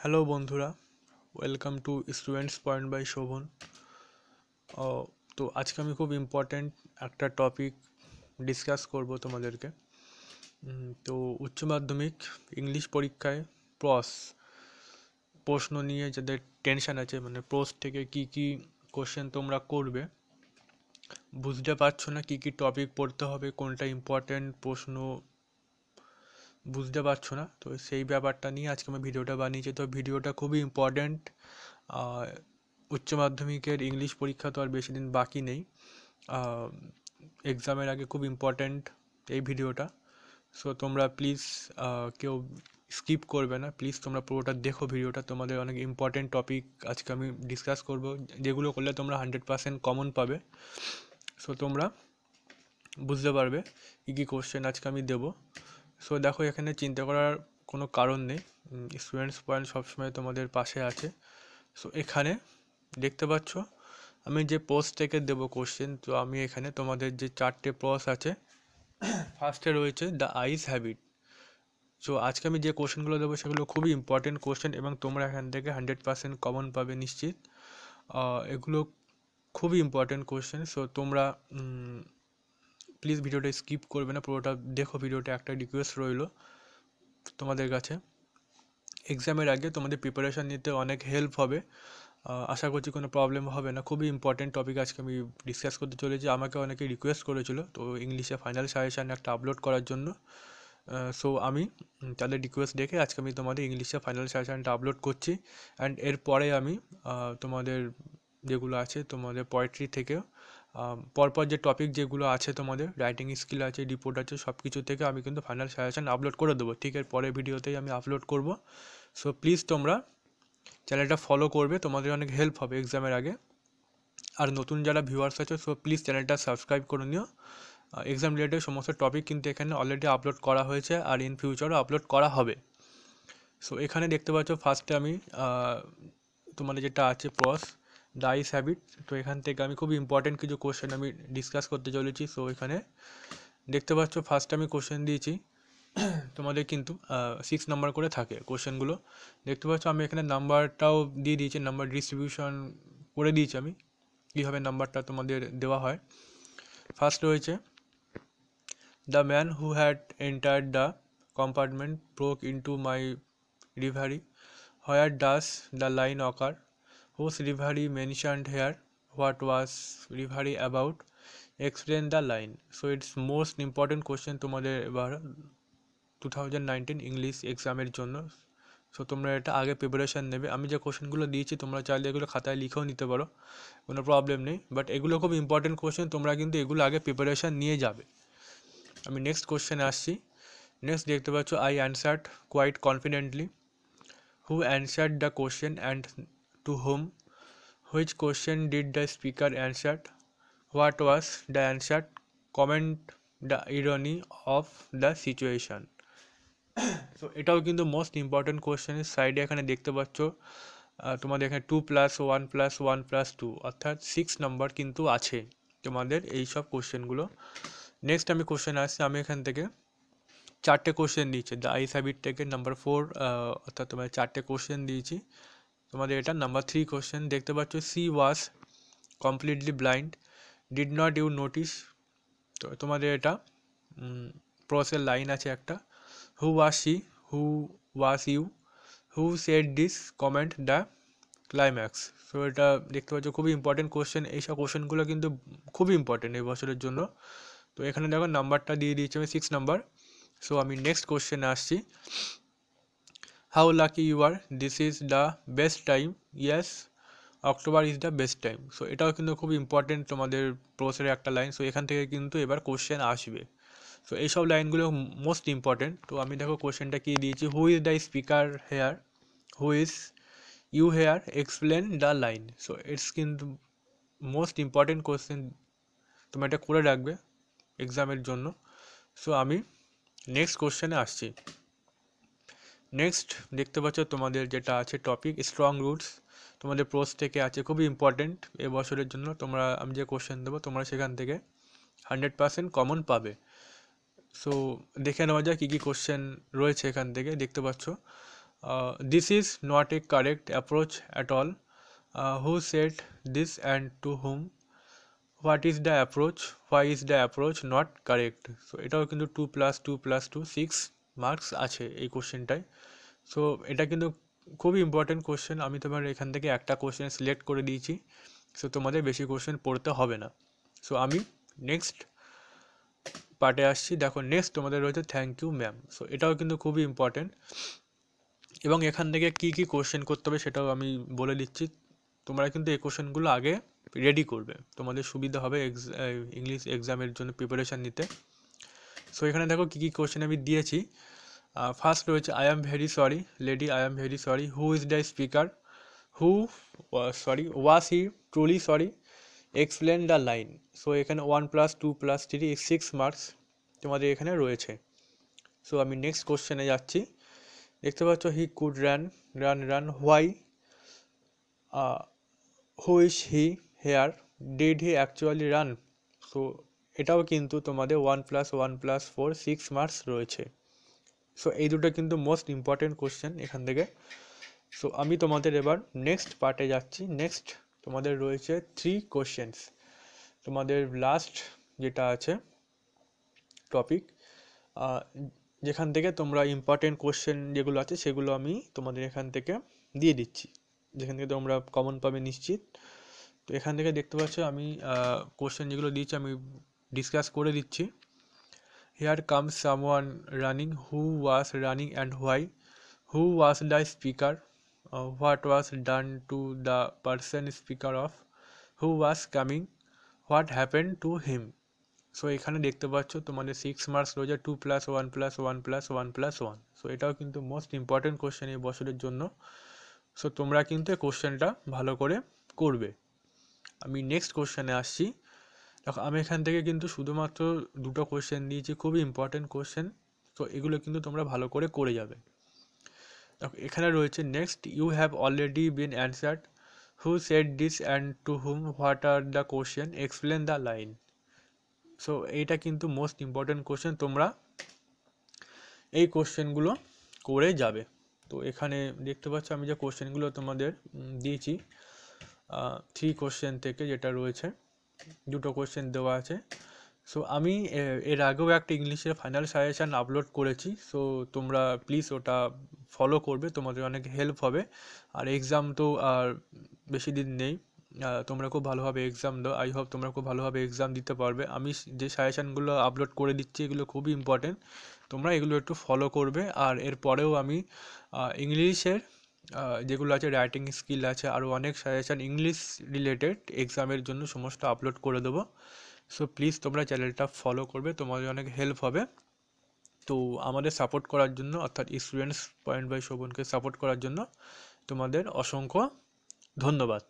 Hello বন্ধুরা, welcome to students point by Shovan. তো আজকে আমি খুব ইম্পর্ট্যান্ট একটা টপিক ডিসকাস করব তোমাদেরকে। তো উচ্চ মাধ্যমিক ইংলিশ পরীক্ষায় প্রশ্ন নিয়ে যাদের টেনশন আছে, মানে প্রশ্ন থেকে কি কি কোশ্চেন তোমরা করবে, বুঝতে পারছো না কি কি টপিক পড়তে হবে, কোনটা ইম্পর্ট্যান্ট প্রশ্ন বুঝতে পারছো না, তো সেই ব্যাপারটা নিয়ে আজকে আমি ভিডিওটা বানিয়েছি। তো ভিডিওটা খুবই ইম্পর্ট্যান্ট। উচ্চ মাধ্যমিকের ইংলিশ পরীক্ষা তো আর বেশি দিন বাকি নেই। এক্সামের আগে খুব ইম্পর্ট্যান্ট এই ভিডিওটা। সো তোমরা প্লিজ কেউ স্কিপ করবে না, প্লিজ তোমরা পুরোটা দেখো ভিডিওটা। তোমাদের অনেক ইম্পর্ট্যান্ট টপিক আজকে আমি ডিসকাস করব, যেগুলো করলে তোমরা 100% কমন পাবে। সো তোমরা বুঝতে পারবে কী কী কোশ্চেন আজকে আমি দেবো। সো দেখো, এখানে চিন্তা করার কোনো কারণ নেই, স্টুডেন্টস পয়েন্ট সবসময় তোমাদের পাশে আছে। সো এখানে দেখতে পাচ্ছ আমি যে পোস্ট থেকে দেবো কোশ্চেন, তো আমি এখানে তোমাদের যে 4টে প্রস আছে, ফার্স্টে রয়েছে দ্য আইস হ্যাবিট। সো আজকে আমি যে কোশ্চেনগুলো দেবো সেগুলো খুবই ইম্পর্টেন্ট কোশ্চেন এবং তোমরা এখান থেকে 100% কমন পাবে নিশ্চিত। এগুলো খুবই ইম্পর্টেন্ট কোশ্চেন। সো তোমরা প্লিজ ভিডিওটা স্কিপ করবে না, পুরোটা দেখো ভিডিওটা। একটা রিকোয়েস্ট রইল তোমাদের কাছে, এক্সামের আগে তোমাদের প্রিপারেশান নিতে অনেক হেল্প হবে। আশা করছি কোনো প্রবলেম হবে না। খুবই ইম্পর্টেন্ট টপিক আজকে আমি ডিসকাস করতে চলেছি। আমাকে অনেকে রিকোয়েস্ট করেছিল তো ইংলিশে ফাইনাল সাজেশান একটা আপলোড করার জন্য। সো আমি তাদের রিকোয়েস্ট দেখে আজকে আমি তোমাদের ইংলিশে ফাইনাল সাজেশানটা আপলোড করছি। অ্যান্ড এরপরে আমি তোমাদের যেগুলো আছে, তোমাদের পোয়েট্রি থেকেও পরপর যে টপিক যেগুলো আছে, তোমাদের রাইটিং স্কিল আছে, রিপোর্ট আছে, সব কিছু থেকে আমি কিন্তু ফাইনাল সাজেশান আপলোড করে দেবো। ঠিক এর পরের ভিডিওতেই আমি আপলোড করব। সো প্লিজ তোমরা চ্যানেলটা ফলো করবে, তোমাদের অনেক হেল্প হবে এক্সামের আগে। আর নতুন যারা ভিউয়ার্স আছে, সো প্লিজ চ্যানেলটা সাবস্ক্রাইব করে নিও। এক্সাম রিলেটেড সমস্ত টপিক কিন্তু এখানে অলরেডি আপলোড করা হয়েছে আর ইন ফিউচারও আপলোড করা হবে। সো এখানে দেখতে পাচ্ছ ফার্স্টে আমি তোমাদের যেটা আছে প্রস ডাইস হ্যাবিট, তো এখান থেকে আমি খুব ইম্পর্টেন্ট কিছু কোশ্চেন আমি ডিসকাস করতে চলেছি। সো এখানে দেখতে পাচ্ছ ফার্স্টে আমি কোশ্চেন দিয়েছি, তোমাদের কিন্তু 6 নাম্বার করে থাকে কোশ্চেনগুলো। দেখতে পাচ্ছ আমি এখানে নাম্বারটাও দিয়ে দিয়েছি, নাম্বার ডিস্ট্রিবিউশন করে দিয়েছি আমি, কীভাবে নাম্বারটা তোমাদের দেওয়া হয়। ফার্স্ট রয়েছে the man who had entered the compartment broke into my reverie, where does the line occur, whose reverie mentioned here, what was reverie about, explain the line. So it's most important question তোমাদের এবার 2019 English এক্সামের জন্য। So তোমরা এটা আগে preparation নেবে। আমি যে কোশ্চেনগুলো দিয়েছি তোমরা চাইলে এগুলো খাতায় লিখেও নিতে পারো, কোনো প্রবলেম নেই, বাট এগুলো খুব ইম্পর্টেন্ট কোশ্চেন, তোমরা কিন্তু এগুলো আগে প্রিপারেশান নিয়ে যাবে। আমি নেক্সট কোশ্চেনে আসছি। নেক্সট দেখতে পাচ্ছ I answered quite confidently, who answered the question and to whom, which question did the speaker answered, what was the answer, comment the irony of the situation. So এটাও কিন্তু most important কোশ্চেনের সাইডে এখানে দেখতে পাচ্ছ তোমাদের এখানে 2+1+1+2 অর্থাৎ 6 নাম্বার কিন্তু আছে তোমাদের এই সব কোশ্চেনগুলো। নেক্সট আমি কোশ্চেন আসছি, আমি এখান থেকে 4টে কোশ্চেন দিয়েছি দ্য আইস হ্যাবিট থেকে নাম্বার 4, অর্থাৎ তোমাদের 4টে কোশ্চেন দিয়েছি। তোমাদের এটা নাম্বার 3 কোশ্চেন দেখতে পাচ্ছ, she was completely blind, did not you notice. তো তোমাদের এটা প্রসের লাইন আছে একটা, who was she, who was you, who said this, comment the climax. So এটা দেখতে পাচ্ছ খুবই ইম্পর্টেন্ট কোশ্চেন। এইসব কোশ্চেনগুলো কিন্তু খুবই ইম্পর্টেন্ট এই বছরের জন্য। তো এখানে দেখো নাম্বারটা দিয়ে দিয়েছি আমি 6 নাম্বার। সো আমি নেক্সট কোশ্চেনে আসছি, how lucky you are, this is the best time, yes October is the best time. So এটাও কিন্তু খুব ইম্পর্টেন্ট তোমাদের প্রসের একটা লাইন। সো এখান থেকে কিন্তু এবার কোশ্চেন আসবে। সো এইসব লাইনগুলো মোস্ট ইম্পর্টেন্ট। তো আমি দেখো কোশ্চেনটা কী দিয়েছি, who is the speaker here, who is you here, explain the line. So it's কিন্তু মোস্ট ইম্পর্টেন্ট কোশ্চেন, তুমি এটা করে রাখবে এক্সামের জন্য। সো আমি নেক্সট কোশ্চেনে আসছি। নেক্সট দেখতে পাচ্ছ তোমাদের যেটা আছে টপিক স্ট্রং রুটস, তোমাদের প্রোস থেকে আছে, খুবই ইম্পর্টেন্ট এবছরের জন্য। তোমরা আমি যে কোশ্চেন দেবো তোমরা সেখান থেকে 100% কমন পাবে। সো দেখে নেওয়া যায় কী কী কোশ্চেন রয়েছে এখান থেকে। দেখতে পাচ্ছ This is not a correct approach at all. Who said this and to whom? What is the approach? Why is the approach not correct? So এটাও কিন্তু 2+2+2 6 মার্কস আছে এই কোশ্চেনটায়। সো এটা কিন্তু খুবই ইম্পর্টেন্ট কোশ্চেন। আমি তোমার এখান থেকে একটা কোশ্চেন সিলেক্ট করে দিয়েছি, সো তোমাদের বেশি কোশ্চেন পড়তে হবে না। সো আমি নেক্সট পার্টে আসছি। দেখো নেক্সট তোমাদের রয়েছে থ্যাংক ইউ ম্যাম। সো এটাও কিন্তু খুবই ইম্পর্টেন্ট, এবং এখান থেকে কী কী কোশ্চেন করতে হবে সেটাও আমি বলে দিচ্ছি। তোমরা কিন্তু এই কোশ্চেনগুলো আগে রেডি করবে, তোমাদের সুবিধা হবে ইংলিশ এক্সামের জন্য প্রিপারেশান নিতে। সো এখানে দেখো কী কী কোশ্চেন আমি দিয়েছি। ফার্স্ট রয়েছে I am very sorry lady, I am very sorry. Who is the speaker? Who was he truly sorry? Explain the line. So এখানে 1+2+3 6 মার্কস তোমাদের এখানে রয়েছে। সো আমি নেক্সট কোশ্চেনে যাচ্ছি। দেখতে পাচ্ছ he could run run run, why? Who is he here? Did he actually run? So এটাও কিন্তু তোমাদের 1+1+4 6 মার্কস রয়েছে। সো এই দুটো কিন্তু মোস্ট ইম্পর্টেন্ট কোশ্চেন এখান থেকে। সো আমি তোমাদের এবার নেক্সট পার্টে যাচ্ছি। নেক্সট তোমাদের রয়েছে 3 কোশ্চেন্স। তোমাদের লাস্ট যেটা আছে টপিক, যেখান থেকে তোমরা ইম্পর্টেন্ট কোশ্চেন যেগুলো আছে সেগুলো আমি তোমাদের এখান থেকে দিয়ে দিচ্ছি, যেখান থেকে তোমরা কমন পাবে নিশ্চিত। তো এখান থেকে দেখতে পাচ্ছ আমি কোশ্চেন যেগুলো দিচ্ছি আমি ডিসকাস করে দিচ্ছি। Here comes someone running, who was running and why? Who was the speaker? What was done to the person speaker of? Who was coming? What happened to him? So এখানে দেখতে পাচ্ছ তোমাদের 6 marks রয়েছে 2+1+1+1+1। So এটাও কিন্তু most important question এই বছরের জন্য। সো তোমরা কিন্তু এই কোশ্চেনটা ভালো করে করবে। আমি নেক্সট কোশ্চেনে আসছি। দেখো আমি এখান থেকে কিন্তু শুধুমাত্র দুটো কোশ্চেন দিয়েছি, খুবই ইম্পর্টেন্ট কোশ্চেন। তো এগুলো কিন্তু তোমরা ভালো করে করে যাবে। দেখো এখানে রয়েছে next, you have already been answered. Who said this and to whom? What are the question? Explain the line. So এইটা কিন্তু মোস্ট ইম্পর্টেন্ট কোশ্চেন, তোমরা এই কোশ্চেনগুলো করে যাবে। তো এখানে দেখতে পাচ্ছ আমি যে কোশ্চেনগুলো তোমাদের দিয়েছি 3 কোশ্চেন থেকে যেটা রয়েছে, দুটো কোশ্চেন দেওয়া আছে। সো আমি এর আগেও একটা ইংলিশের ফাইনাল সাজেশান আপলোড করেছি। সো তোমরা প্লিজ ওটা ফলো করবে, তোমাদের অনেক হেল্প হবে। আর এক্সাম তো আর বেশি দিন নেই, তোমরা খুব ভালোভাবে এক্সাম দাও। আই হোপ তোমরা খুব ভালোভাবে এক্সাম দিতে পারবে। আমি যে সাজেশানগুলো আপলোড করে দিচ্ছি এগুলো খুবই ইম্পর্টেন্ট, তোমরা এগুলো একটু ফলো করবে। আর এরপরেও আমি ইংলিশের যেগুলো আছে রাইটিং স্কিল আছে, আরও অনেক সাজেশান ইংলিশ রিলেটেড এক্সামের জন্য সমস্ত আপলোড করে দেবো। সো প্লিজ তোমরা চ্যানেলটা ফলো করবে, তোমাদের অনেক হেল্প হবে। তো আমাদের সাপোর্ট করার জন্য, অর্থাৎ স্টুডেন্টস পয়েন্ট বাই শোভনকে সাপোর্ট করার জন্য তোমাদের অসংখ্য ধন্যবাদ।